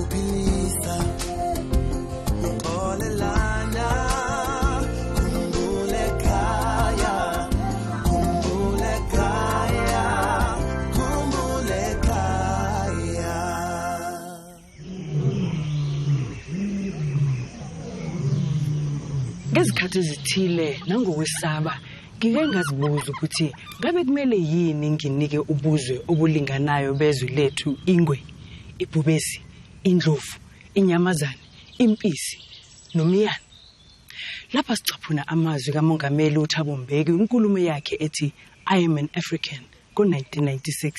kuphilisa olelana khumbule khaya khumbule khaya khumbule khaya. Ngezikhathi ezithile nangokwesaba ngike ngazibuza ukuthi ngabe kumele yini nginike ubuzwe obulinganayo bezwe lethu ingwe, ibhubesi, indlovu, inyamazane, impisi nomyane. Lapha sicaphuna amazwi kaMongameli uThabo Mbeki inkulumo yakhe ethi I am an African ngo-1996.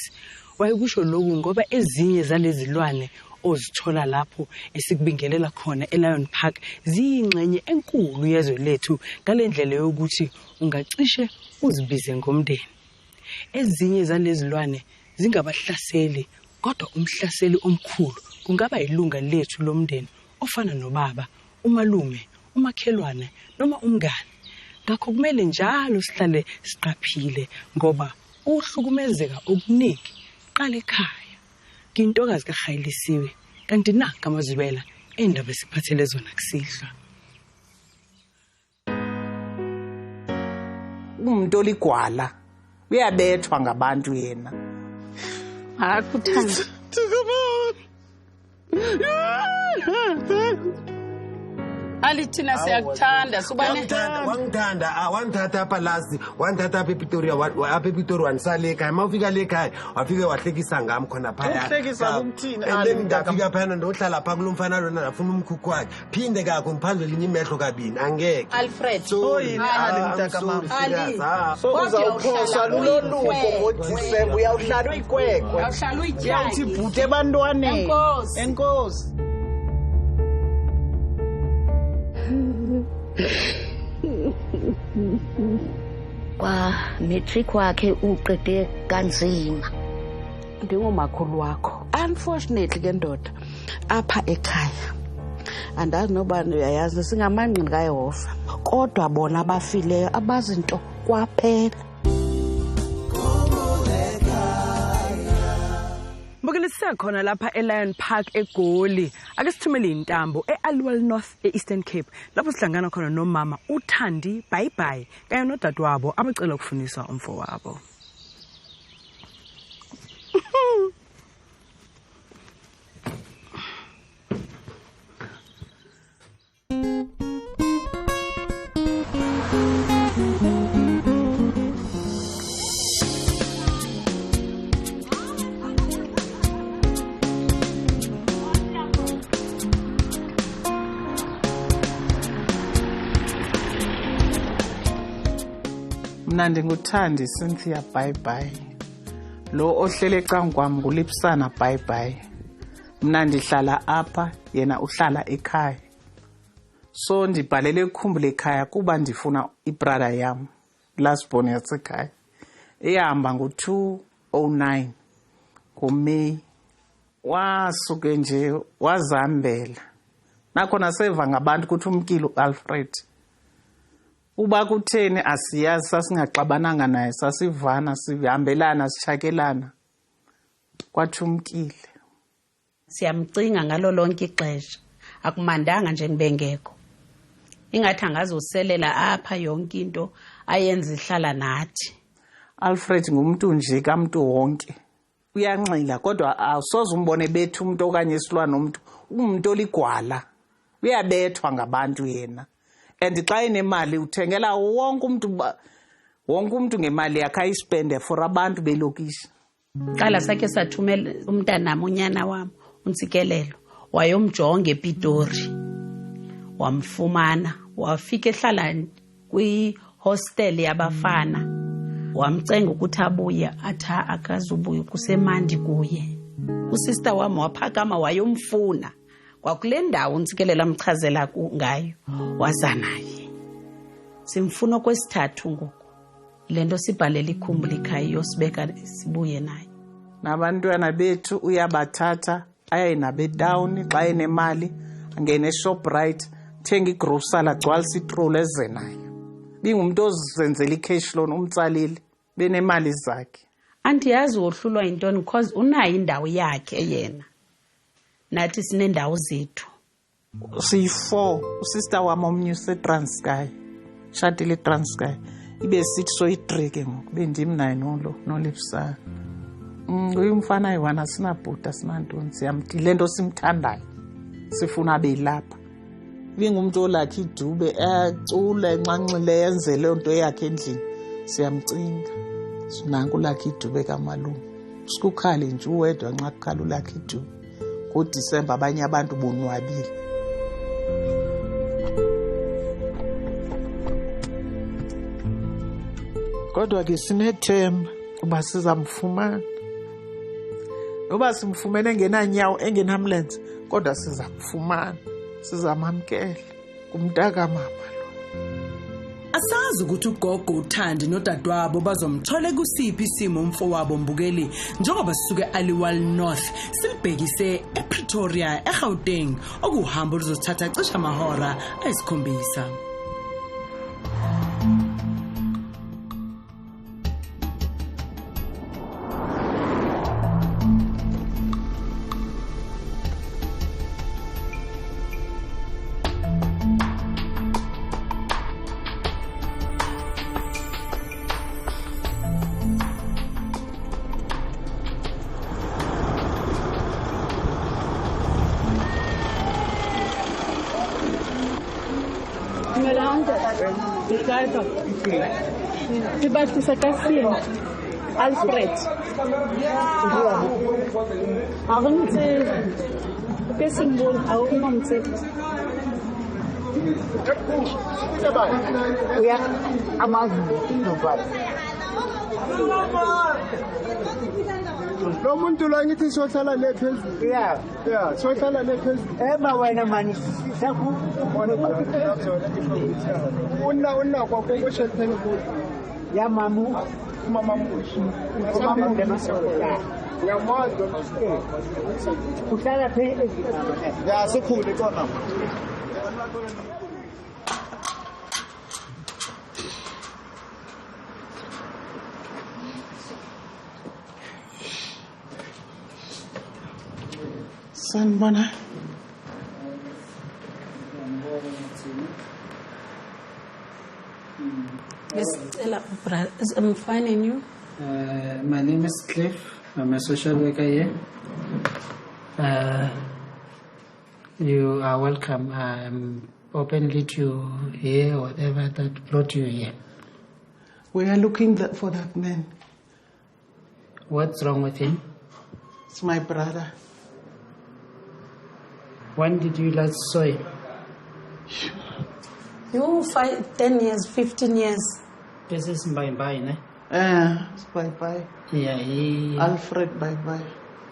Wayekusho lokhu ngoba ezinye zalezilwane ozithola lapho esikubingelela khona eLion Park ziyingxenye enkulu yezwe lethu ngalendlela yokuthi ungacishe uzibize ngomndeni. Ezinye zalezilwane zingabahlaseli kodwa umhlaseli omkhulu kungaba ilunga lethu lomndeni ofana nobaba, umalume, umakhelwane noma umngane. Ngakho kumele njalo sihlale siqaphile ngoba uhlukumezeka okuningi qala ekhaya. Ngintokazi kaHayilisiwe kanti nanka amazwibela endaba esiphathele zona kusihlwa. Umuntu oligwala uyabethwa ngabantu yena. Akuthanda. Alithina siyakuthanda subane. Wangithanda apha last, wangithatha apha ePitori, apha ePitori wanisale ekhaya. Mawufika le ekhaya, wafike wahlekisa ngami khona phaya. Uhlekisa kumthini? Ngafika phana ndohlala pha kulomfana lona nafuna umkhukhu wakhe. Phinde kako ngiphandle linye imehlo kabini angeke. Alfred. Yini mntaka mama? Ali. So uzawuphosa lololuko ngoDisemba uyawuhlala uyikwekwe. Awuhlala uyityayi. Uyathi bhute ebantwaneni. Enkosi. Enkosi. Kwa matric wakhe uqede kanzima. Ndingumakhulu wakho. Unfortunately ke ndoda apha ekhaya andazi nobani uyayazi singamangqini kaYehova kodwa bona abafileyo abazinto kwaphela. Mbukilisa khona lapha eLion Park eGoli. Ake sithumele intambo eAlwell North eEastern Cape lapho sihlangana khona nomama uThandi Bye kanye nodadewabo abacela ukufundisa umfowabo. Mina ndinguThandi Cynthia Bye. Lo ohlele ecangkwami nguLipsana Bye. Mina ndihlala apha yena uhlala ekhaya. So ndibhalele ukukhumbula ekhaya kuba ndifuna ibrother yam last born yasekhaya. Ehamba ngo-2009 ngoMeyi. Wasuke nje wazihambela. Nakhona seva ngabantu ukuthi umkilo Alfred. Uba kutheni asiyazi sasingaxabananga naye sasivana sihambelana sichakelana kwathi umkile. Siyamcinga ngalo lonke ixesha akumandanga nje ngibengekho. Ingathi angazoselela apha yonke into ayenza ihlala nathi. Alfred ngumuntu nje kamuntu wonke. Uyanxila kodwa awusoze umbone bethu umuntu okanye isilwana umuntu. Umuntu oligwala. Uyabethwa ngabantu yena. And xa enemali uthengela wonke umuntu ngemali yakhe ayispende for abantu belokishi. Qala sakhe sathumela umntana unyana wami uNtsikelelo wayomjonga ePitori. Wamfumana wafika ehlala kwi-hostel yabafana. Wamcenga ukuthi abuye atha akazubuye kusemandi kuye. Usister wami waphakama wayomfuna. Kwakule ndawo uNtsikelelo amchazela ngayo waza naye. Simfuna kwesithathu ngoku. Lento sibhalela ikhumbula ekhaya yosibeka sibuye naye. Nabantwana bethu uyabathatha aye nabe down xa enemali angene eShoprite thenga igrocery agcwalisa itrol eze nayo. Bingumuntu ozenzela icash loan umtsalile benemali zakhe. Andiyazi wohlulwa intoni because unayo indawo yakhe yena. nathi sinendawo zethu. Siyi-4 usister wami omnye useTranskei shadile eTranskei ibe sithi soyi-3 ke ngoku bendim naye noLipsana. Uyumfana ayi-1 asinabhuti asinantoni le nto simthandayo sifuna abe lapha. Ibingumuntu olakhe idube acule enxanxile yenze leyo nto yakhe endlini siyamcinga. Nanku ulakhe idube kamalungu sikukhale nje uwedwa nxa kukhala ulakhe idube. NgoDisemba abanye abantu bonwabile. Kodwa ke sinethemba kuba sizamfumana. Noba simfumene ngenanyawo engenamlenze kodwa sizamfumana. Sizamamkela kumntaka mama lo. Asazi ukuthi ugogo uThandi nodadewabo bazomthola kusiphi isimo umfowabo Mbukeli njengoba sisuke Aliwal North silibhekise ePretoria eGauteng okuhambo luzothatha cishe amahora ayisikhombisa. Dibatisa kasih Alfred. Aku nanti kesimbol aku nanti. Ya, amal nobat. Lo muntu lo ngithi sohlala le phezulu. Yeah, sohlala le phezulu. Wena mani saku Una kwa shelteni ku. Ya mama mushi. Mama ndemasola. Ya mwanzo. Kuhlala phe. Ya sikhule kona. Sanibona. Yes, I'm fine, and you? My name is Cliff. I'm a social worker here. You are welcome. I'm openly to hear whatever that brought you here. We are looking for that man. What's wrong with him? It's my brother. When did you last saw him? You 10 years, 15 years. This is Bye-bye, ne? It's Bye-bye. Yeah, he... Alfred Bye-bye.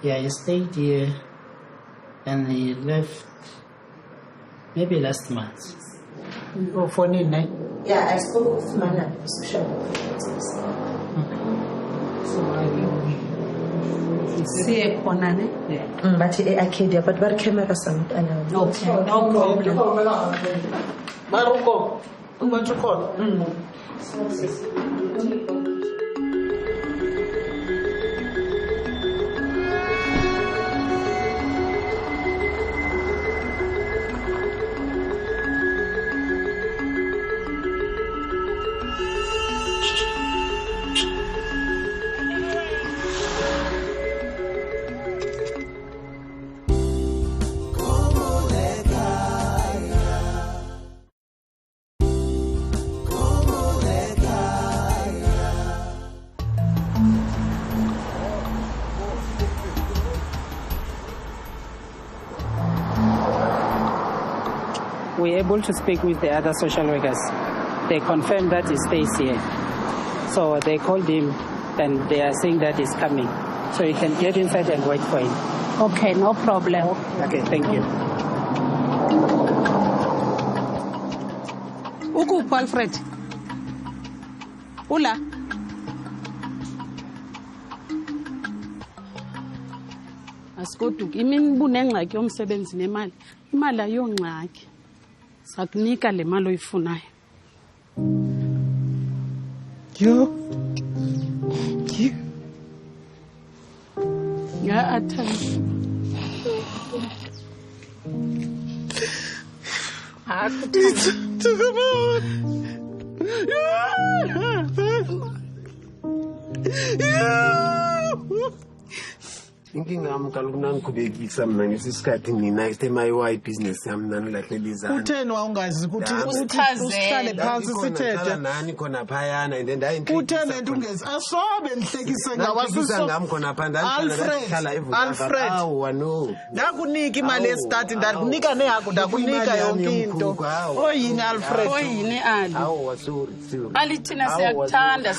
Yeah, he stayed here and he left maybe last month. Oh, for me, ne? Yeah, I spoke with Mana, social worker. So I... See, Konane? Yeah. But I can't, but where came I sound? Okay, no problem. Maruko, umachukona. We're able to speak with the other social workers. They confirmed that he stays here. So they called him and they are saying that he's coming. So you can get inside and wait for him. Okay, no problem. Okay, thank you. Ukuphi Alfred? Ula. Asikuduki imini bunengxaki yomsebenzi nemali. Imali ayongxaki. Sakunika le mali oyifunayo. Yo. Ya athanda. inkinga yami kaloku nangikhubekisa mna ngesisikhathi mina isitemayiwayi ibhizinesi yami nanilahlelisana Utheni wawungazi ukuthi usihlale phansi sithethe nani khona phayana and then utheni nto ungezi asobe nihlekise ngawasisa ngami khona pha Alfred no ndakunika imali yestart ndakunika nehako ndakunika yonke into oyini Alfred oyini Ali awu sorry Ali thina siyakuthanda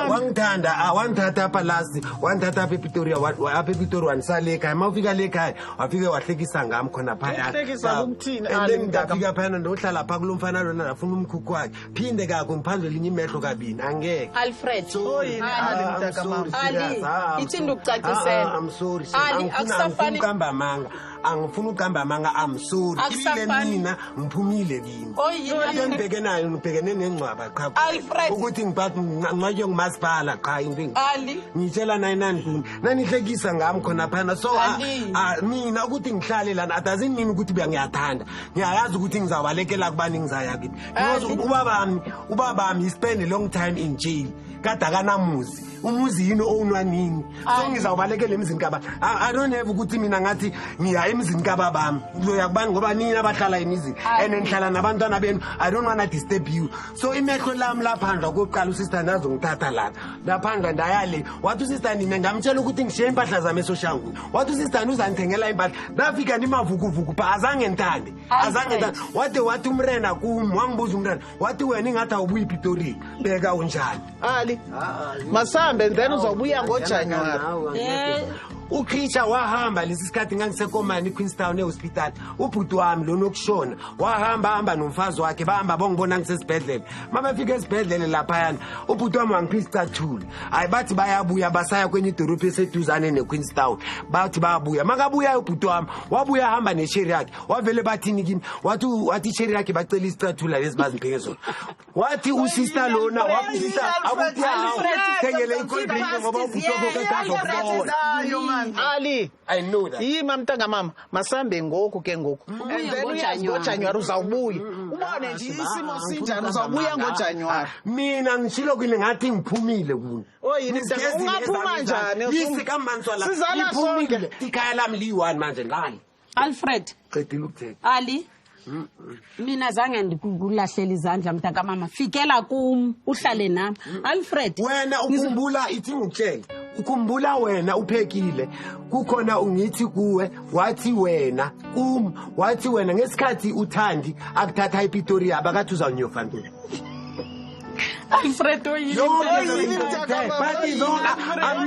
wangithanda wangithatha apha last wangithatha apha ePretoria apha ePretoria wanisale ekhaya mawufika le ekhaya wafike wahlekisa ngami khona phaya hlekisa ukuthini and then ngafika phana ndohlala pha kulo mfana lona nafuna umkhukhu wakhe phinde kakho ngiphandle linye imehlo kabini angeke Alfred oyini Ali mntaka mama Ali ithi ndokucacisela I'm sorry Ali akusafani ukamba amanga angifuna ukamba amanga I'm sorry ile mina ngiphumile kimi oyini ngibheke nayo ngibhekene nengcwaba cha Alfred ukuthi ngiphathe ngcwaye ngumasipala cha into Ali ngitshela nani nanihlekisa ngami khona phana so mina ukuthi ngihlale lana doesn't mean ukuthi ngiyathanda ngiyayazi ukuthi ngizabalekela kubani ngizaya kithi because ubabami spend a long time in jail kade akanamuzi umuzi yini ownwa nini so ngizawubalekela emzini kaba I don't have ukuthi mina ngathi ngiya emzini kababami uzoya kubani ngoba nini abahlala emizini and ngihlala nabantwana benu I don't want to disturb you so imehlo lami laphandla kokuqala usister ndazongithatha laphandla ndayale wathi usister nina ngamtshela ukuthi ngishiye impahla zami eSoshanguve wathi usister uzanithengela impahla ndafika nimavukuvuku pha azange ngithande wathi umrena kum wangibuza umrena wathi wena ingathi awubuyi ePretoria beka unjani Ali masambe then uzobuya ngoJanuary uKrisha wahamba lesisikhathi ngangisekomani eQueenstown ehospital ubhuti wami lo nokushona wahamba nomfazi wakhe bahamba bongibona ngisesibhedlela mabafika esibhedlela lapha yana ubhuti wami wangiphisa icathulo hayi bathi bayabuya basaya kwenye idorobha eseduzane neQueenstown bathi bayabuya makabuya ubhuti wami wabuya hamba nesheri yakhe wavele bathini kimi wathi isheri yakhe bacela isicathulo lezi baziphezulu wathi usister lona waphisa akuthi thengele icold drink ngoba ubhuti wakhe Ali I know that yima mntanga mama masambe ngoku ke ngoku and then ngoJanuary uzawubuya ubone nje isimo sinjani uzawubuya ngoJanuary mina ngishilo kini ngathi ngiphumile kuni oyini ungaphuma njani yisikamantswa la sizala sonke ikhaya lami li1 manje ngani Alfred qedile ukuthetha Ali mina zange ndikulahlela izandla mntaka mama fikela kum uhlale nami Alfred wena ukhumbula ithi ngitshela ukhumbula wena uphekile kukhona ungithi kuwe wathi wena ngesikhathi uthandi akuthatha ePretoria abakathi uzawunyofa ntoni Alfred I'm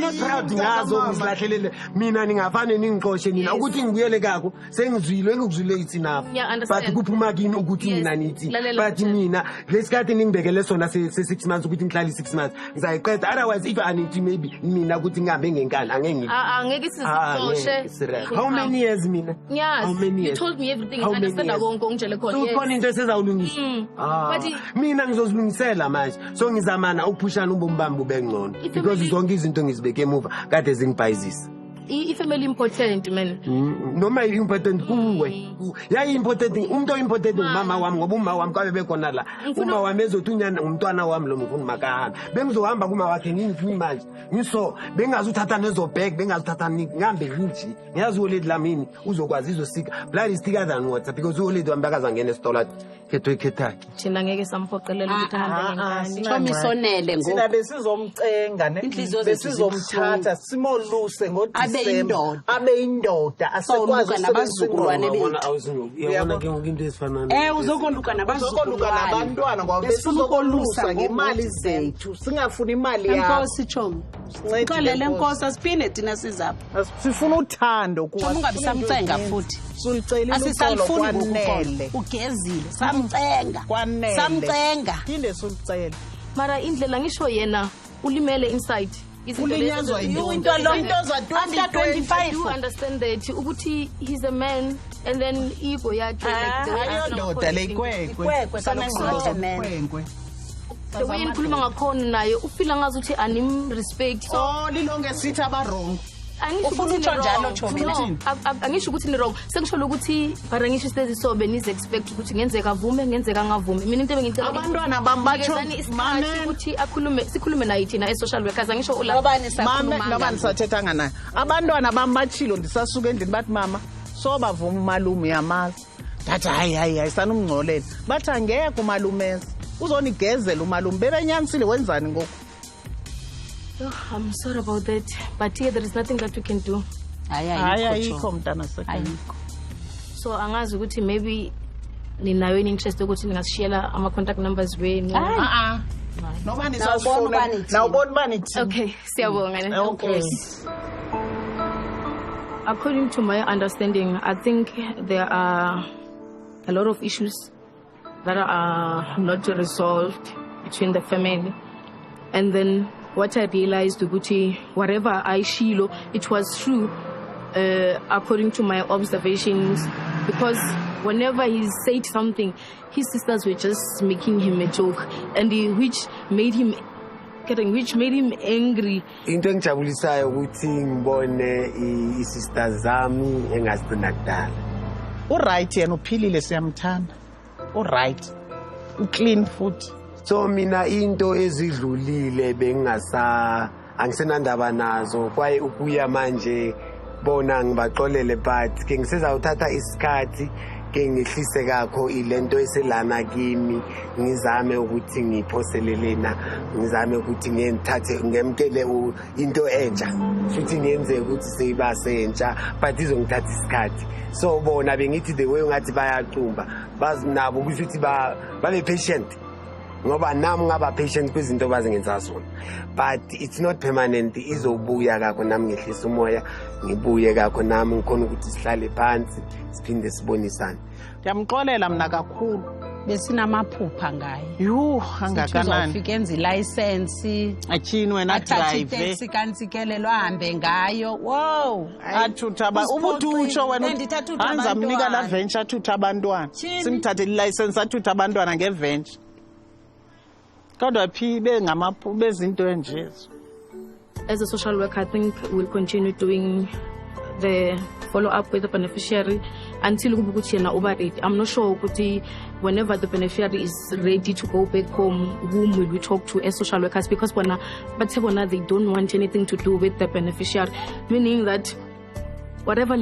not proud ngazo ngizilahlelele mina ningafane ningixoshe nina ukuthi ngibuyele kako sengizwile engikuzwile ithi nafu but kuphuma kini ukuthi mina nithi but mina lesikhathi ningibekele sona se6 months ukuthi ngihlali 6 months ngizayiqeda otherwise if I need to maybe mina ukuthi ngihambe ngenkani angeke sizixoshe how many years mina how many years you told me everything I understand konke ongitshele khona ukhona into esezawulungisa mina ngizozilungisela manje so ngizamana ukuphushana ubomi bami bube ngcono because zonke izinto ngizibeke emuva kade zingibhayizisa ifamily important man noma important kuwe yayi important umuntu oimportant umama wami ngoba umama wami kwabe bekhona la uma wami ezothunyana umntwana wami lo mfuni makahamba bengizohamba kuma wakhe ngingifuni manje ngiso bengazuthatha nezobhek bengazuthatha ngihambe ngithi ngiyazi uLady Lamini uzokwazi izosika blood is thicker than water because uLady wami bakaza ngene esitolo ekhetha thina ngeke samphoqelela ukuthi ahambe ngenkani chomisonele ngo sina besizomcenga ne besizomthatha simoluse ngoDisemba abe indoda asekwazi nabazukulwane yabona ke ngoku into ezifana uzokoluka nabantwana ngoba besizokolusa ngemali zethu singafuni imali yakho Nkosi chomi uxolele Nkosi asiphinde thina sizapha sifuna uthando kuwa ungabisamcenga futhi sulicela uxolo kwanele ugezile samcenga phinde sulicela mara indlela ngisho yena ulimele inside ulinyazwa into lo into after 25 you understand that ukuthi he's a man and then ego yakhe ayondoda lekwekwe sanenkwe the way ngikhuluma ngakhona naye ufila ngazi ukuthi anim respect so lilonke sithi abarongo Angisho ukuthi ni wrong. Sengisho ukuthi bara ngisho sitezi so benize expect ukuthi ngenzeka avume ngenzeka angavumi. Mina into ebengicela abantwana bami batsho ukuthi sikhulume naye thina e-social workers angisho noba nisathethanga naye. Abantwana bami bachilo ndisasuka endlini bathi mama sobavuma umalume yamazi. Ndathi hayi sanumngcolela. Bathi angeke umalumeza. Uzonigezela umalume bebenyanisile wenzani ngoku? Oh, I'm sorry about that, but here there is nothing that we can do. Ayikho mntana sekhona. So angazi ukuthi maybe ninayo interest ukuthi ningashiyela ama contact numbers wenu. Noba nisafona nawubona bani thi. Okay, siyabonga. Okay. According to my understanding, I think there are a lot of issues that are not resolved between the family. And then what I realized, Uguti, whatever I shilo, it was true according to my observations, because whenever he said something, his sisters were just making him a joke, and which made him angry. Into engijabulisayo ukuthi ngibone i-sisters zami engazigcina kudala. Uright yena uphilile siyamthanda. Uright. Uclean futhi. So mina into ezidlulile angisenandaba nazo kwaye ukuya manje bona ngibaxolele but ke ngisezawuthatha isikhathi ke ngihlise kakho ilento eselana kimi ngizame ukuthi ngiphoselelena ngizame ukuthi ngenthathe ngemkele into entsha futhi ngiyenze ukuthi seyibasentsha but izongithatha isikhathi. So bona bengithi the way ngathi bayaqumba bazinabo ukuthi babe patient ngoba nami ngaba patient kwizinto bazingenza zona, but it's not permanent. Izobuya kakho nami ngehlisa umoya ngibuye kakho nami ngikhona ukuthi sihlale phansi siphinde sibonisane. Ngiyamxolela mina kakhulu besinamaphupha ngaye. Angakanani ufike enza ilicense achini wena drive taxi kantsikelelo ahambe ngayo. Wow, athutha ubuthi utsho wena anza mnika la venture athutha abantwana simthathe ilicense athutha abantwana ngeventure. Kodwa phi bezinto enjezo. As a social worker, I think we'll continue doing the follow-up with the beneficiary until I'm not sure whenever the beneficiary is ready to go back home, whom will we talk to as social workers, because they don't want anything to do with the beneficiary, meaning that whatever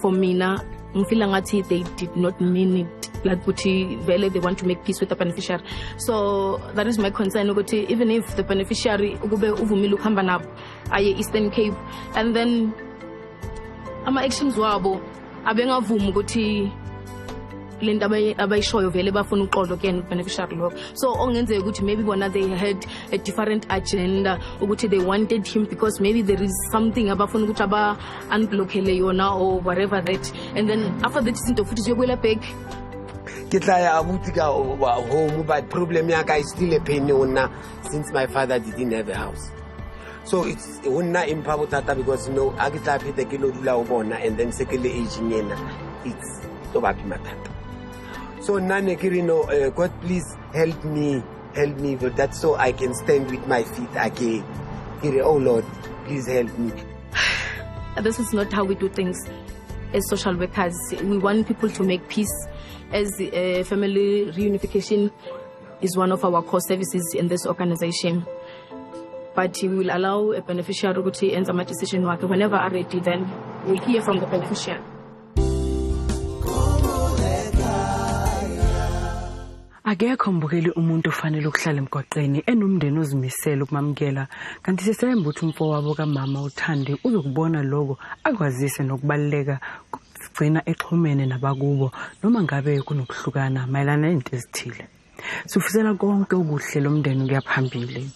for Mina, they did not mean it. Like they want to make peace with the beneficiary. So that is my concern. Even if the beneficiary Eastern Cape, and then ama actions wabo abengavuma ukuthi lento abayishoyo vele bafuna uxolo again beneficiary lo. So ongenzeka ukuthi maybe they had a different agenda ukuthi they wanted him because maybe there is something abafuna ukuthi aba unblockele yona or whatever that, and then after that izinto futhi ziyokwela back. Home, but problem is still a pain since my father didn't have a house. So it's not important because I get the kilo and then second aging it's matata. So Nane Kirino, God please help me with that so I can stand with my feet again. Oh Lord, please help me. This is not how we do things as social workers. We want people to make peace. As family reunification is one of our core services in this organization. But we will allow a beneficiary to enter my decision work. Whenever I'm ready, then we'll hear from the beneficiary. Akekho mbukeli umuntu ufanele ukuhlala emgwaqeni enomndeni ozimisela ukumamkela, kanti sisemba ukuthi umfowabo kaMama uThandi uzokubona lokho akwazise nokubaleka sigcina exhumene nabakubo noma ngabe kunokuhlukana mayelana nezinto ezithile. Sifisela konke okuhle lomndeni kuyaphambili.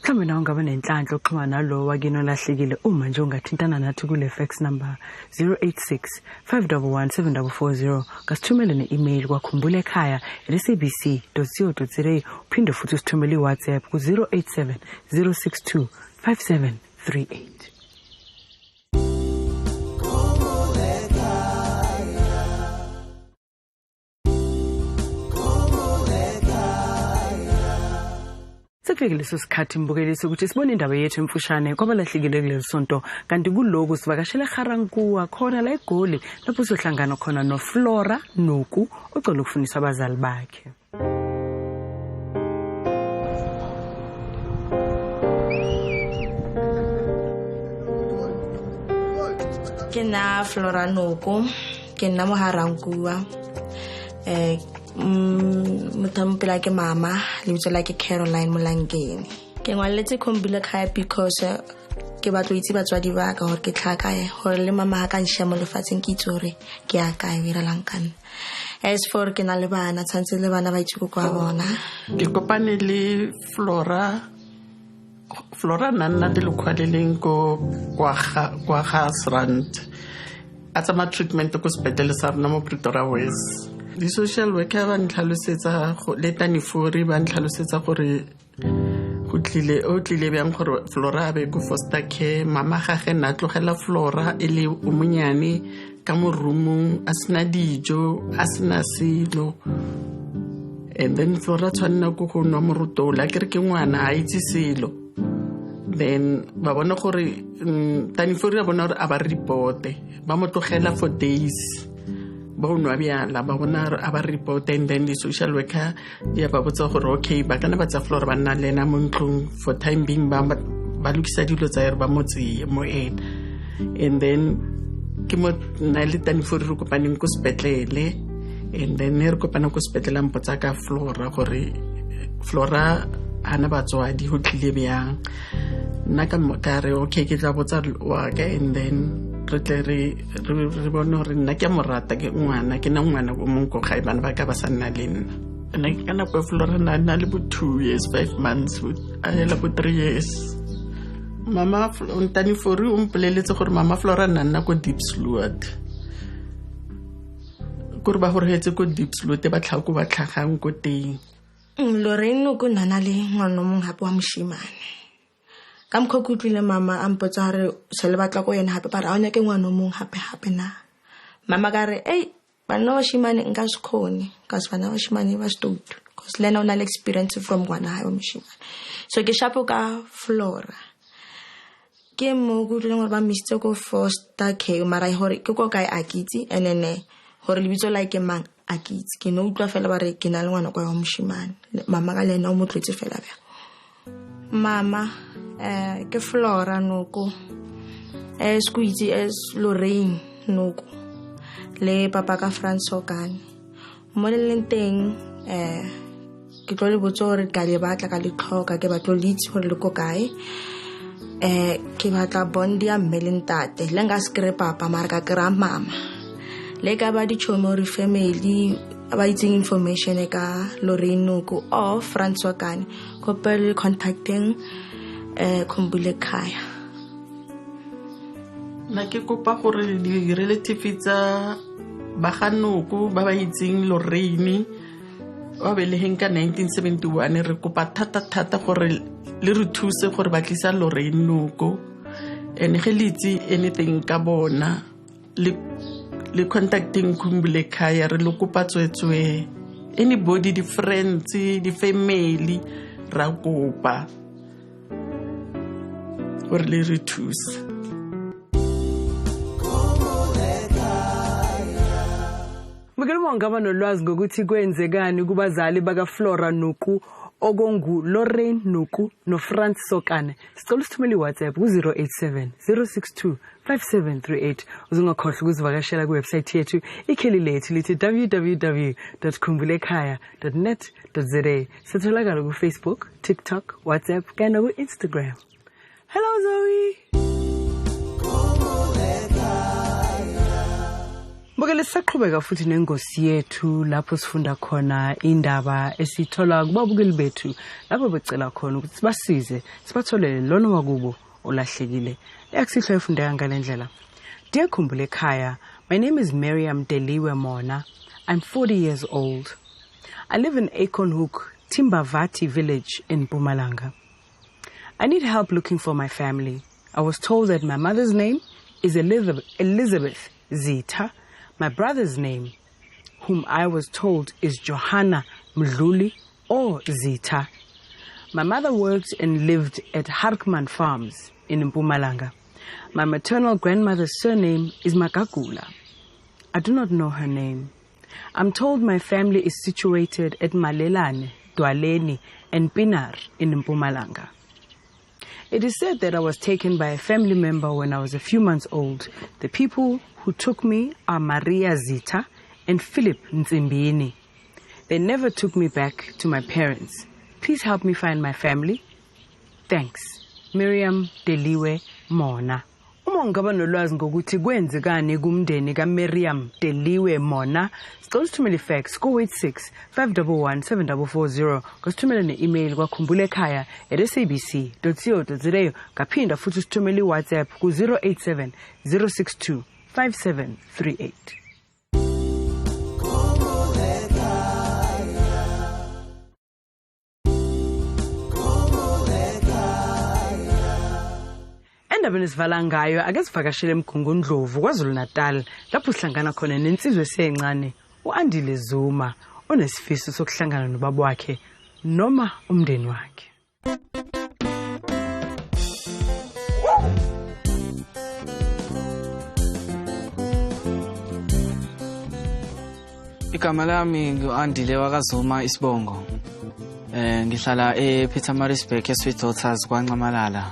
Mhlawumbe nawe ungaba nenhlanhla oxhumana nalo wakini olahlekile uma nje ungathintana nathi kule fax number 086 511 7440 kasithumele ne-email kwakhumbula ekhaya@sabc.co.za uphinde futhi usithumele iWhatsApp ku 087 062 5738. Sekufike leso sikhathi mbukeliso ukuthi sibone indaba yethu emfushane kwabalahlekile kuleli sonto kanti kuloku sivakashele eGarankuwa khona la eGoli lapho sohlangana khona noFlora Nuku ocela ukufundisa abazali bakhe. Ke na Flora Nuku ke nna mo Garankuwa mutampela ke mama le bitso la ke Caroline Molangeni ke ngwaletse Khumbulekhaya because ke batlo itse batswadi ba ka hore ke tlhaka hore le mama ha ka nsha mo lefatsheng ke itse hore ke a ka ira langkana as for ke na le bana tshantse le bana ba itse go kwa bona ke kopane le Flora nna le lokhwaleleng ko kwa Gasrand atsa ma treatment ko sepetele sa rena mo Pretoria West. The social worker ba ntlhalosetsa go letani fori ba ntlhalosetsa gore go tlile bjang gore Flora be go foster care mama gage na tlogela Flora ele o monyane ka mo roomong a sena dijo a sena selo and then Flora tshwanna go go nwa morutola ke re ke ngwana a itse selo then ba bona gore tani fori ba bona gore a ba reporte ba mo tlogela for days ba unwa bjala ba bona a ba report and then the social worker ya ba botsa gore okay ba kana ba tsa Flora ba nna lena mo ntlong for time being ba lokisa dilo tsa ba motse mo ena and then ke mo na le tani for re kopaneng ko sepetlele and then re kopana ko sepetlele mpotsa ka Flora gore Flora hana batswadi ho tlile bjang nna ka re okay ke tla botsa wa ka and then re bona gore nna ke morata ke ngwana ke na ngwana go monko ga bana ba ka ba sa nna le nna ke kana kwa Flora na le bo 2 years 5 months a hela bo 3 years mama ntani fori mpoleletse gore mama Flora nna ko Deep Sloot gore ba gore hetse ko Deep Sloot ba tlhako ba tlhagang ko teng Loreno ko nana le ngwana mong hape wa moshimane ka mkhokhutlile mama a mpotsa re se le batla go yena hape ba ra ona ke ngwana mong hape na mama ka re bana wa shimane nka se khone ka se bana wa shimane ba stutu cause lena ona le experience from ngwana ha wa moshimane so ke shapo ka Flora ke mo go tleng gore ba miste ko foster care mara hore ke ko kae a kitse enene hore le bitso like mang a kitse ke no utlwa fela ba re ke na le ngwana kwa wa moshimane mama ka lena o motletse fela ba mama ke Flora Nuku squeezy as Lorraine Nuku le papa ka Frans Sokane mo le lenteng ke tlo le botsa gore ka le batla ka le tlhoka ke batlo litse gore le ko kae ke batla bondi ya mmelentate le nga skre papa mara ka kra mama le ka ba di chomori family ba itseng information ka Lorraine Nuku or Frans Sokane ko pele contacting Khumbulekhaya na ke kopa gore di relative tsa ba ga Nuku ba itseng Lorraine wa beleheng ka 1971 re kopa thata gore le re thuse gore ba tlisa Lorraine Nuku ene ge litsi anything ka bona le contacting Khumbulekhaya re lo kopa tswetswe anybody di friends di family ra kopa gore le re thuse Ngibonga banolwazi ngokuthi kwenzekani kubazali baka Flora Nuku okongu Lorraine Nuku no Frans Sokane. Sicela usithumele iWhatsApp ku 087 062 5738 uzungakhohlwa ukuzivakashela ku website yethu ikheli lethu lithi www.khumbulekhaya.net.za. Sitholakala ku Facebook, TikTok, WhatsApp kanye ku Instagram. Hello Zoe. Mbukele saqhubeka futhi nengosi yethu lapho sifunda khona indaba esithola kubabukeli bethu lapho becela khona ukuthi sibasize sibatholele lona wakubo olahlekile. Leyakusihlo efundeka ngalendlela. Dear Khumbulekhaya, my name is Miriam Deliwe Mona. I'm 40 years old. I live in Acornhoek, Timbavati village in Mpumalanga. I need help looking for my family. I was told that my mother's name is Elizabeth Zita. My brother's name, whom I was told is Johanna Mdluli or Zita. My mother worked and lived at Harkman Farms in Mpumalanga. My maternal grandmother's surname is Makagula. I do not know her name. I'm told my family is situated at Malelane, Dwaleni, and Pinar in Mpumalanga. It is said that I was taken by a family member when I was a few months old. The people who took me are Maria Zita and Philip Nzimbini. They never took me back to my parents. Please help me find my family. Thanks. Miriam Deliwe Mona. Uma ungaba nolwazi ngokuthi kwenzekani kumndeni kaMiriam Deliwe Mona, sicela usithumele ifax ku-86 511 7440 ngasithumela ne-email kwakhumbulekhaya@sabc.co.za ngaphinda futhi usithumele iWhatsApp ku-087 062 5738. Endabeni sivala ngayo ake sivakashele eMgungundlovu KwaZulu-Natal lapho sihlangana khona nensizwe esencane uAndile Zuma onesifiso sokuhlangana nobaba wakhe noma umndeni wakhe. Igama lami ngu-Andile wakwaZuma Isibongo. Ngihlala ePietermaritzburg eSweet Daughters kwaNcamalala.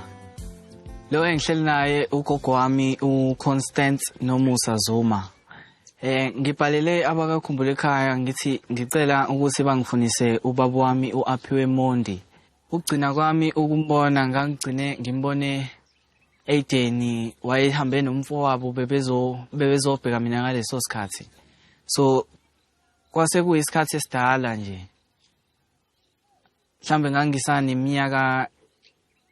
Lo engihleli naye ugogo wami uConstance Nomusa Zuma. Ngibhalele abakakhumbula ekhaya ngithi ngicela ukuthi bangifunise ubaba wami uAphiwe Mondi. Ukugcina kwami ukumbona ngangigcine ngimbone Aiden wayehambe nomfowabo bebezobheka mina ngaleso sikhathi. So kwase kuyisikhathi esidala nje. Mhlambe ngangisana iminyaka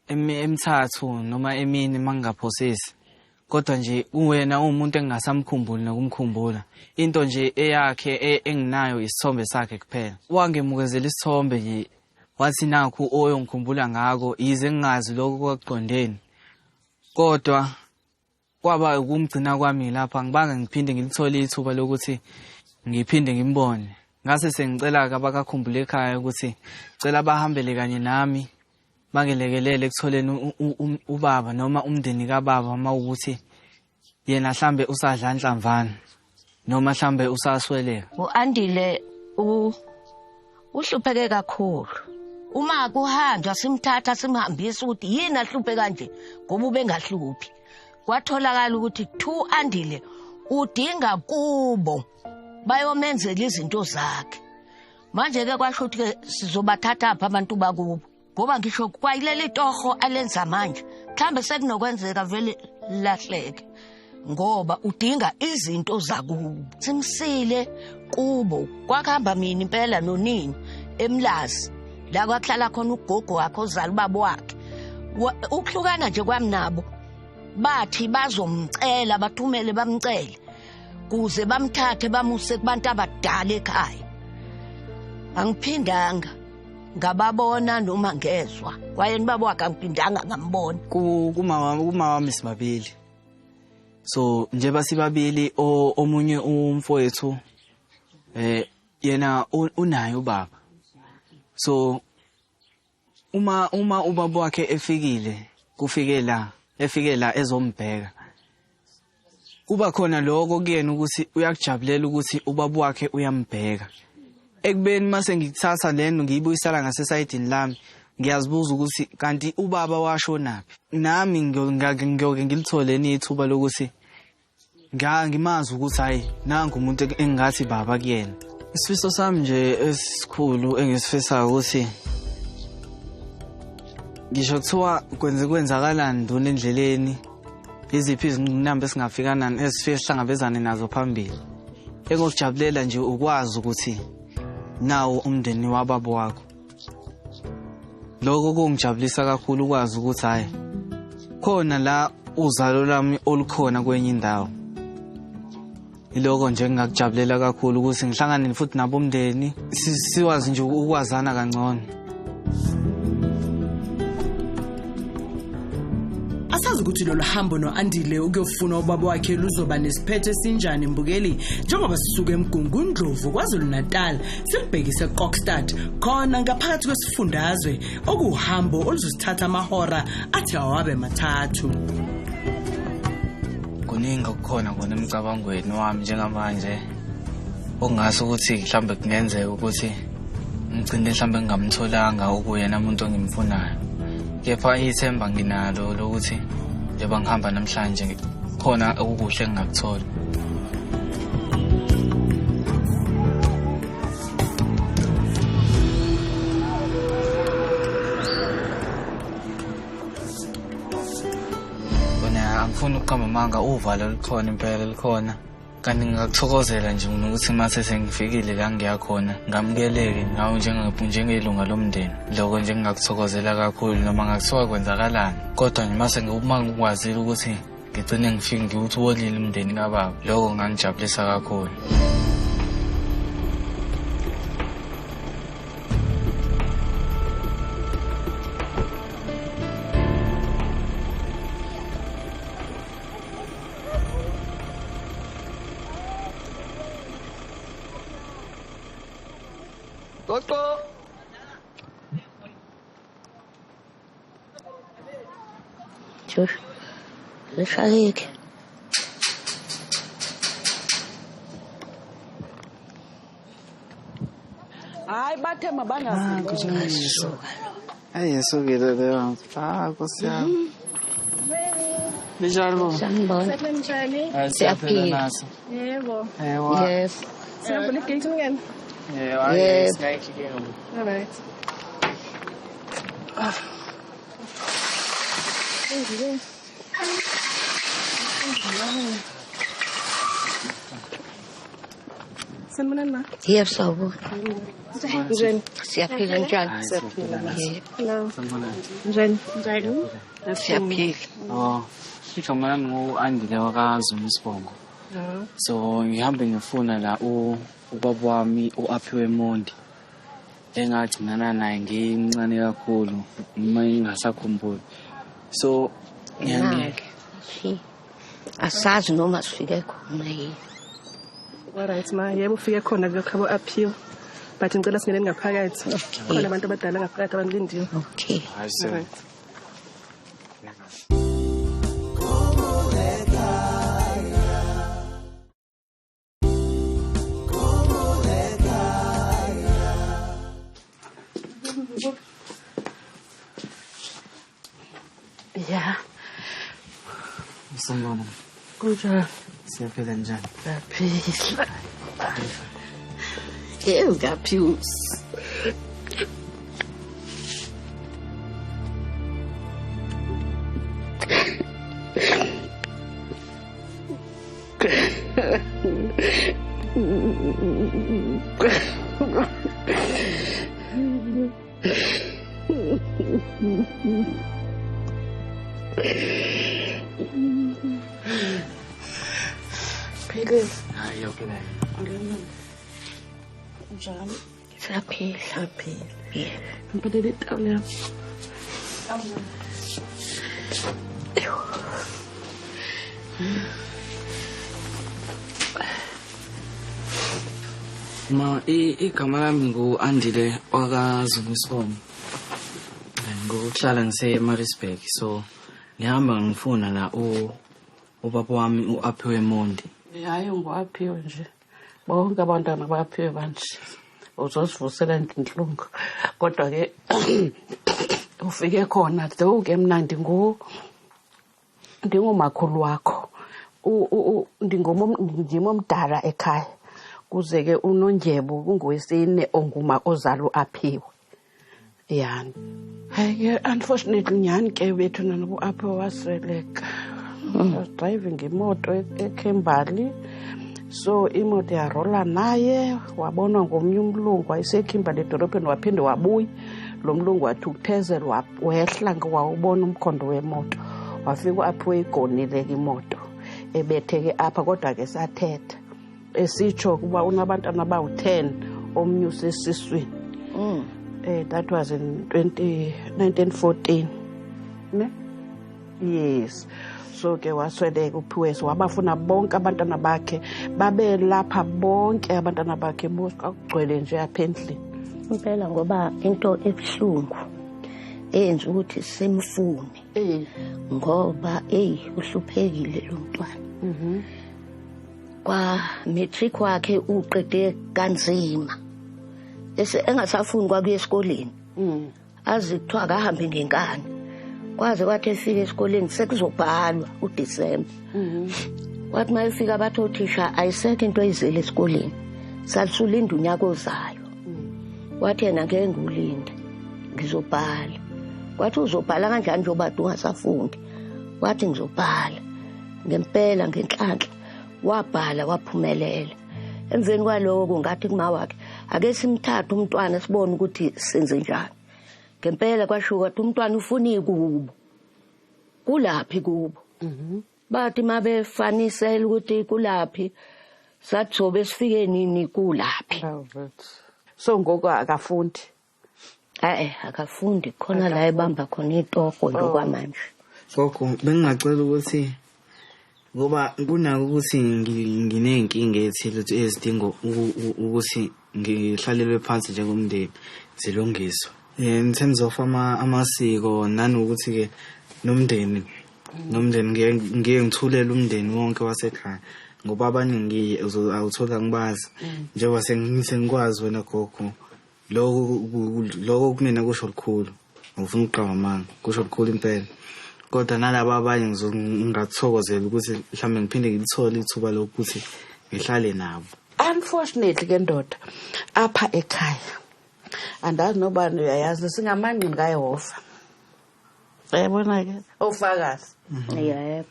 emithathu noma emini mangaphosisi. Kodwa nje uwena umuntu engasamkhumbuli nokumkhumbula. Into nje eyakhe enginayo isithombe sakhe kuphela. Wangemukezela isithombe nje wathi nakho oyongikhumbula ngako yize ngingazi lokho kwaqondeni. Kodwa kwaba ukumgcina kwami lapha ngibanga ngiphinde ngilithole ithuba lokuthi ngiphinde ngimbone. Ngase sengicela abakakhumbula ekhaya ukuthi cela bahambele kanye nami bangelekelele ekutholeni ubaba noma umndeni kababa mawukuthi yena mhlambe usadla inhlamvana noma mhlambe usasweleka. uAndile uhlupheke kakhulu. Uma kuhanjwa simthatha simhambisa ukuthi yini ahluphe kanje ngoba ubengahluphi. Kwatholakala ukuthi uAndile udinga kubo bayomenzela izinto zakhe. Manje ke kwasho ukuthi sizobathatha apha abantu bakubo. Ngoba ngisho kwayileli toho alenza manje mhlambe sekunokwenzeka vele lahleke ngoba udinga izinto zakubo. Simsile kubo kwakhamba mina impela nonini eMlazi la kwahlala khona ugogo wakhe ozala ubaba wakhe. Ukuhlukana nje kwami nabo bathi bazomcela bathumele bamcele kuze bamthathe bamuse kubantu abadala ekhaya. Angiphindanga ngababona noma ngezwa wayeni baba wakhe angiphindanga ngambona kuma wami sibabili. So njengoba sibabili omunye umfowethu yena unayo ubaba. So uma ubaba wakhe efike la ezombheka kuba khona lokho kuyena ukuthi uyakujabulela ukuthi ubaba wakhe uyambheka. Ekubeni mase ngikuthatha lento ngiyibuyisela ngasesayidini lami ngiyazibuza ukuthi kanti ubaba washonaphi. Nami ngiyoke ngilitholeni ithuba lokuthi ngimazi ukuthi hayi nangu umuntu engathi baba kuyena. Isifiso sami nje esikhulu engisifisayo ukuthi ngisho kuthiwa kwenzakalani nduna endleleni iziphi izinamba esingafikana esifike sihlangabezane nazo phambili. Engokujabulela nje ukwazi ukuthi nawo umndeni wababa wakho. Lokho kungijabulisa kakhulu ukwazi ukuthi hayi khona la uzalo lami olukhona kwenye indawo. Iloko nje ngingakujabulela kakhulu ukuthi ngihlangane futhi nabo umndeni siwazi nje ukwazana kangcono. Asazi ukuthi lo hambo noAndile ukuyofuna ubaba wakhe luzoba nesiphetho esinjani Mbukeli njengoba sisuka eMgungundlovu KwaZulu-Natal silibhekise eKokstad khona ngaphakathi kwesifundazwe okuhambo oluzosithatha amahora athi awabe mathathu. Kuningi okukhona kona emcabangweni wami njengamanje okungase ukuthi mhlambe kungenzeka ukuthi ngigcine mhlambe ngingamtholanga ukuyena umuntu ongimfunayo. Kepha ithemba nginalo lokuthi njengoba ngihamba namhlanje khona okuhle engingakuthola. Angifuni ukuqamba amanga uvalo likhona impela likhona kanti ngingakuthokozela nje ukuthi mase sengifikile la ngiya khona ngamukeleke ngawo njengelunga lomndeni lokho nje ngingakuthokozela kakhulu noma ngakuthiwa kwenzakalani kodwa nje mase ngikwazile ukuthi ngigcine ngifike ngiwutholile umndeni kababa lokho ngangijabulisa kakhulu. Gogo. Dur. Lışayık. Hayi bathe mabangasuka. Ayesukile leyo. Nkosi yami. Njalo. Sanibona. Siyaphila. Yebo. Yes. Siyabona igate again. Yes. All right. Sanibona ma. Yebo sawubona. Njani? Siyaphila njani? Siyaphila. Hello. Njani? Siyaphila. Oh. Igama lami nguAndile wakaZuma Sibongo. So ngihambe ngifuna la ubaba wami uAphiwe Mondi. Engagcinana naye ngimncane kakhulu uma ngingasakhumbuli. So ngiyangeke. Asazi noma sifike khona yini. Alright ma, yebo ufike khona kuyokhabo Aphiwe. But ngicela singene ngaphakathi. Khona abantu abadala ngaphakathi abangilindiwe. Okay. Alright. Yeah. Sanibona. Kunjani? Siyaphila njani? Siyaphila. Yebo ngaphiwe. Phile. Hayi okay. Njani? Siyaphila. Yeah. Ngibadele tawula. Ma igama lami nguAndile wakaZuma Sibongo. Ngokuhlala ngise-Maritzburg so ngihamba ngifuna la ubaba wami uAphiwe Mondi. Hayi ngoAphiwe nje. Bonke abantwana baAphiwe manje. Uzosivusela inhlungu. Kodwa ke ufike khona though ke mina ndingomakhulu wakho. Ndingimo omdala ekhaya. Kuze ke uNondyebo kungowesine onguma ozalo Aphiwe. Yeah. Hayi unfortunately nyani ke bethu nabo Aphiwe wasweleka. Was driving imoto eKimberley. So imoto yarola naye wabonwa ngomnye umlungu wayeseKimberley edorobheni waphinde wabuya. Lo mlungu wathi ukuthezelwa wehla ngawubona umkhondo wemoto. Wafika uAphiwe igonile imoto. Ebetheke apha kodwa ke sathetha. Esitsho kuba unabantwana bawu10 omnye usesiswini. That was in 1914. Ne? Yes. So ke wasweleka uPhiwe wabafuna bonke abantwana bakhe babe lapha bonke abantwana bakhe akugcwele nje apha endlini. Impela ngoba into ebuhlungu enze ukuthi simfune ngoba uhluphekile lo mntwana. Kwa matric wakhe uqede kanzima. Ese engasafuni kwakuye esikoleni. Azi kuthiwa akahambe ngenkani. Kwaze kwathi efika esikoleni sekuzobhalwa uDisemba. Wathi mayefika bathi othisha ayisekho into ayizele esikoleni. Salisulinda unyaka ozayo. Wathi yena ngeke ngulinde. Ngizobhala. Wathi uzobhala kanjani njengoba ungasafundi? Wathi ngizobhala. Ngempela ngenhlanhla wabhala waphumelela. Emveni kwaloko ngathi kuma wakhe ake simthathe umntwana sibone ukuthi senze njani. Ngempela kwasho ukuthi umntwana ufuna ikubo. Kulaphi kubo? Bathi mabefanisela ukuthi kulaphi sathi sobe sifike nini kulaphi. So ngoko akafundi. Akafundi khona la ebamba khona itoho lokwamanje. Gogo bengingacela ukuthi ngoba kunako ukuthi nginenkinga ethile ezidinga ukuthi ngihlalelwe phansi njengomndeni zilungiswe. In terms of amasiko nanokuthi ke nomndeni ngeke ngithulele umndeni wonke wasekhaya ngoba abaningi awuthola ngibazi njengoba sengikwazi wena gogo lokho kumina kusho likhulu ngifuna uqaba manga kusho likhulu impela kodwa nalabo abanye ngingathokozela ukuthi mhlawumbe ngiphinde ngilithole ithuba lokuthi ngihlale nabo. Unfortunately ke ndoda apha ekhaya andazi nobani uyayazi singamanqi ngaYehova. Yabona ke ofakazi. Yebo.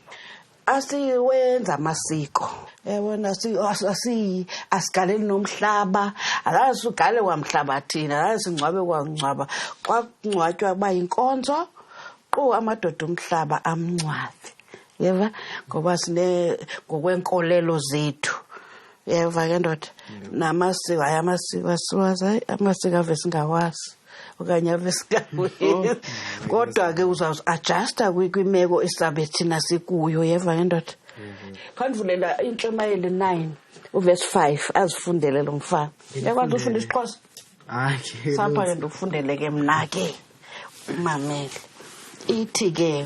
Asiwenza amasiko. Yabona asigaleli nomhlaba, alazi ugale kwamhlabathini, alazi ingcwabe kwangcwaba. Xa kungcwatywa kuba inkonzo qo amadoda umhlaba amncwabe. Yeva ngoba sine ngokwenkolelo zethu. Yeva ke ndoda namasiko amasiko asiwazi amasiko ave singawazi okanye ave singawazi kodwa ke uzawuadjusta kwimeko esabe thina sikuyo yeva ke ndoda. Khandivulela intshumayelo 9 uverse 5 azifundele lo mfana. Yakwazi ufunda isiXhosa? Hayi sapha ke ndifundele ke mina ke mamele ithi ke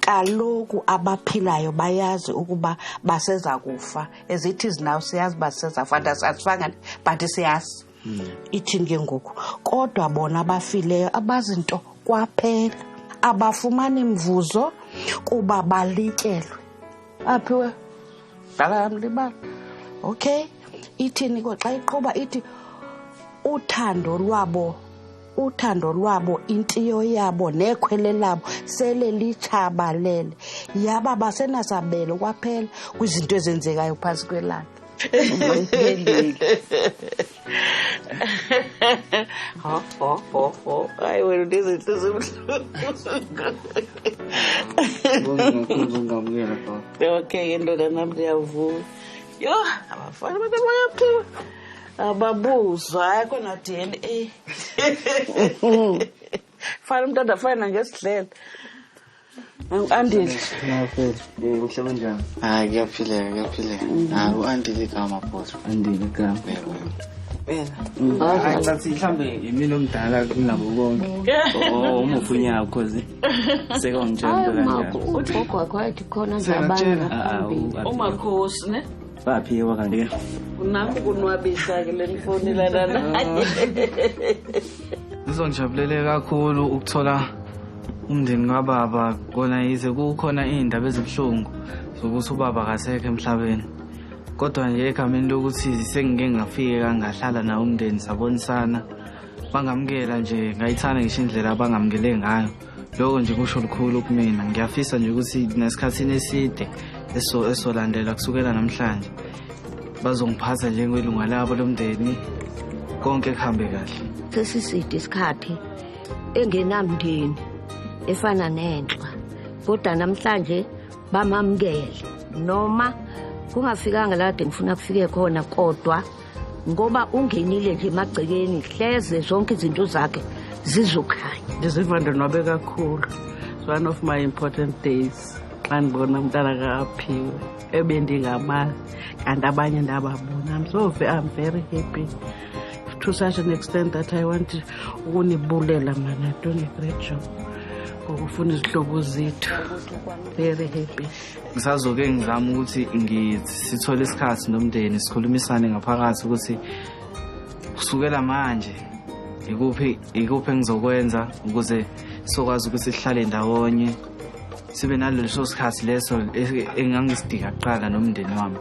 kaloku abaphilayo bayazi ukuba baseza kufa as it is now siyazi baseza fanda sasifanga but siyazi ithi ke ngoku kodwa bona abafileyo abazinto kwaphela abafumani imvuzo kuba balityelwe aphiwe dala amlibala. Okay ithini ko xa iqhuba ithi uthando lwabo intiyo yabo nekhwele labo sele lichabalele yaba basenasabelo kwaphela kwizinto ezenzekayo phansi kwelanga. Hayi wena ndizinto ngamukela baba. Okay indoda nami ndiyavuka. Yo abafana bayaphiwa ababuzwa hayi khona DNA. Fana umntwana afana ngesidlela. Andile. Ngiyafela. Uhlala njani? Hayi ngiyaphila. Hayi uandile igama boss. Andile igama. Hayi bathi mhlambe imini omdala kunabo bonke. Umufunya cause sekongitshela kanjani. Ugogo wakho athi khona ngabanye. Umakhosi ne? Baphi wakanti ke? Unakho kunwabisa ke lenifonela lana. Ngizongijabulele kakhulu ukuthola umndeni kababa kona yize kukhona indaba ezibuhlungu zokuthi ubaba akasekho emhlabeni. Kodwa nje egameni lokuthi sengike ngafike kangahlala nawo umndeni sabonisana bangamukela nje ngayithanda ngisho indlela abangamukele ngayo. Lokho nje kusho likhulu kumina. Ngiyafisa nje ukuthi nesikhathini eside esolandela kusukela namhlanje bazongiphatha njengwelunga labo lomndeni konke kuhambe kahle. Sesiside isikhathi engenamndeni efana nenhlwa kodwa namhlanje bamamukele noma kungafikanga la ngifuna kufike khona kodwa ngoba ungenile nje emagcekeni hleze zonke izinto zakhe zizokhanya. Ndizivande nwabe kakhulu one of my important days. Xa ndibona umntana kaAphiwe ebendingamazi kanti abanye ndababona. I'm very happy to such an extent that I want ukunibulela mana. Doing a great job. Ngokufuna izihlobo zethu. Very happy. Ngisazoke ngizama ukuthi sithole isikhathi nomndeni sikhulumisane ngaphakathi ukuthi kusukela manje ikuphi engizokwenza ukuze sokwazi ukuthi sihlale ndawonye sibe naleso sikhathi leso engangisidika kuqala nomndeni wami.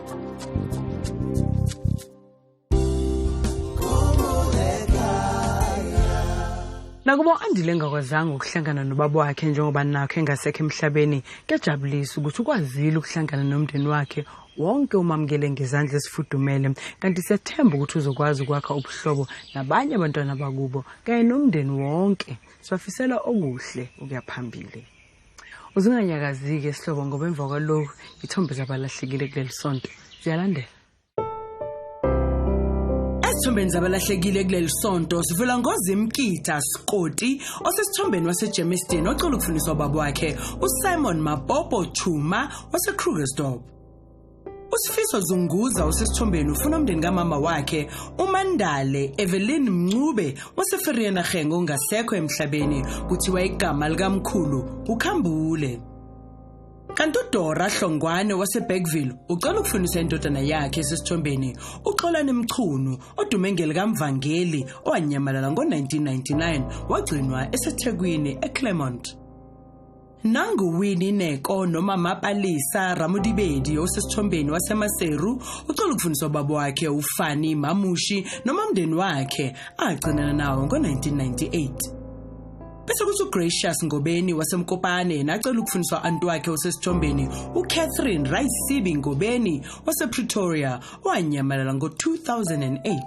Nakuba uAndile engakwazanga ukuhlangana nobaba wakhe njengoba nakho engasekho emhlabeni, kuyajabulisa ukuthi ukwazile ukuhlangana nomndeni wakhe wonke umamukele ngezandla ezifudumele, kanti siyathemba ukuthi uzokwazi ukwakha ubuhlobo nabanye abantwana bakubo kanye nomndeni wonke. Sibafisela okuhle ukuyaphambili. Uzinganyakazike sihlobo ngoba emva kwalokho ithombe zabalahlekile kuleli sonto ziyalandela. Esithombeni zabalahlekile kuleli sonto sivela ngoZimkitha Skoti osesithombeni waseGermiston ocela ukufundiswa ubaba wakhe uSimon Mapopo Chuma waseKrugersdorp. Usifiso Zunguza osesithombeni ufuna umndeni kamama wakhe uMandale Evelyn Mncube waseFerienagengo ongasekho emhlabeni kuthiwa igama likamkhulu uKhambule. Kanti uDora Hlongwane waseBergville ucela ukufundisa indodana yakhe esesithombeni uXolani Mchunu odume ngelikaMvangeli owanyamalala ngo1999 wagcinwa eseThekwini eClermont. Nangu Winnie Neko noma Mapalisa Ramudibedi osesithombeni wasemaseru ucela ukufundisa ubaba wakhe uFani Mamushi noma umndeni wakhe agcinana nawo ngo1998. Bese kuthi uGracious Ngobeni waseMkopane nacela ukufundiswa antu wakhe osesithombeni uCatherine Rice Ngobeni wasePretoria owanyamalala ngo2008.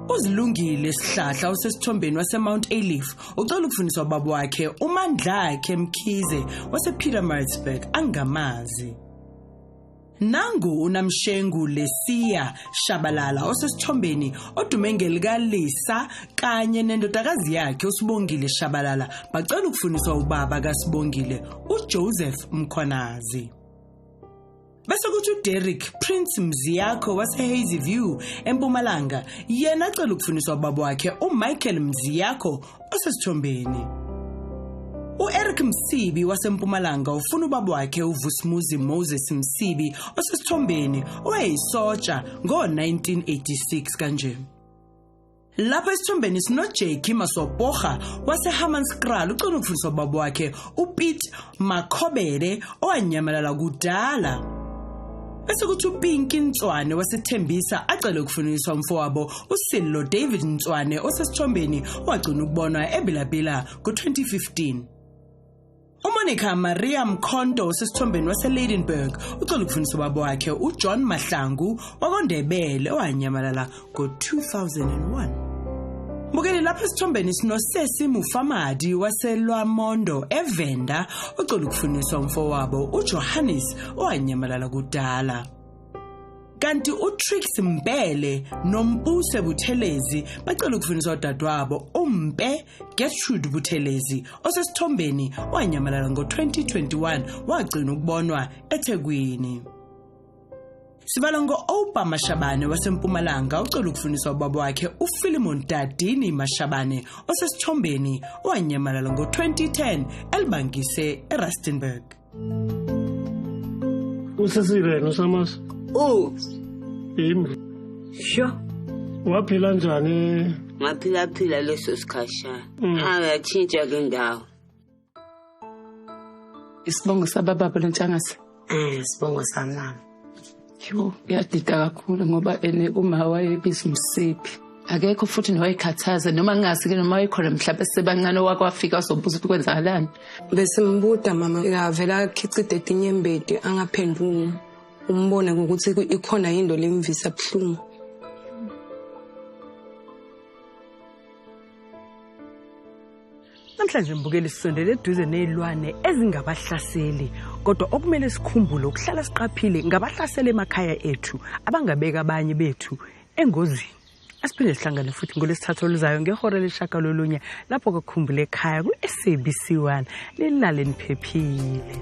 Uzilungile Sihlahla osesithombeni waseMount Elif ucela ukufundiswa ubaba wakhe uMandlakhe Mkhize wasePietermaritzburg angamazi. Nangu uNamshengu Lesia Shabalala osesithombeni odume ngelikaLisa kanye nendodakazi yakhe uSibongile Shabalala bacela ukufundiswa ubaba kaSibongile uJoseph Mkhwanazi. Bese kuthi uDerrick Prince Mziyakho waseHazyview eMpumalanga yena acela ukufundiswa ubaba wakhe uMichael Mziyakho osesithombeni. uEric Msibi waseMpumalanga ufuna ubaba wakhe uVusmuzi Moses Msibi osesithombeni owayeyisotsha ngo1986 kanje. Lapha esithombeni sinoJackie Masopocha waseHammanskraal ucela ukufundiswa ubaba wakhe uPete Makhobele owanyamalala kudala. Bese kuthi uPinky Ntswane wasethembisa acela ukufundiswa umfowabo uSillo David Ntswane osesithombeni wagcina ukubonwa eBilabila ngo2015. uMonica Maria Mkhonto osesithombeni waseLeidenburg ucela ukufundiswa ubaba wakhe uJohn Mahlangu wakondebele owanyamalala ngo2001. Mbukeli lapha esithombeni sinosesi Mufamadi waseLwamondo eVenda ucela ukufundiswa umfowabo uJohannes owanyamalala kudala. Kanti uTrix Mbele noMpuse Buthelezi bacela ukufundiswa udadewabo uMpe Gertrude Buthelezi osesithombeni owanyamalala ngo2021 wagcina ukubonwa eThekwini. Sibala ngo-Opa Mashabane waseMpumalanga ucela ukufundiswa ubaba wakhe uPhilemon Dadini Mashabane osesithombeni owanyamalala ngo2010 elibangise eRustenburg. Usesibeni uSamas. Yimi. Sho. Waphila njani? Ngaphila leso sikhashana. Ayatshintsha ke ndawo. Isibongo sababa lontshangase. Isibongo samama. Yo, yadida kakhulu ngoba uma wayebiza umsiphi. Akekho futhi nowayikhathaza noma ngingasi noma wayikhona mhlawumbe sebancane wakwafika uzobuza ukuthi kwenzakalani. Bese mbuda mama yavela khicide etinyembede angaphenduli. Umbona ngokuthi ikhona into lemvisa buhlungu. Namhlanje mbukeli sisondele eduze nezilwane ezingabahlaseli kodwa okumele sikhumbule ukuhlala siqaphile ngabahlaseli emakhaya ethu abangabeka abanye bethu engozini. Asiphinde sihlangane futhi ngolesithathu oluzayo ngehora leshagalolunye lapho kakhumbule ekhaya ku-SABC1 lilale niphephile.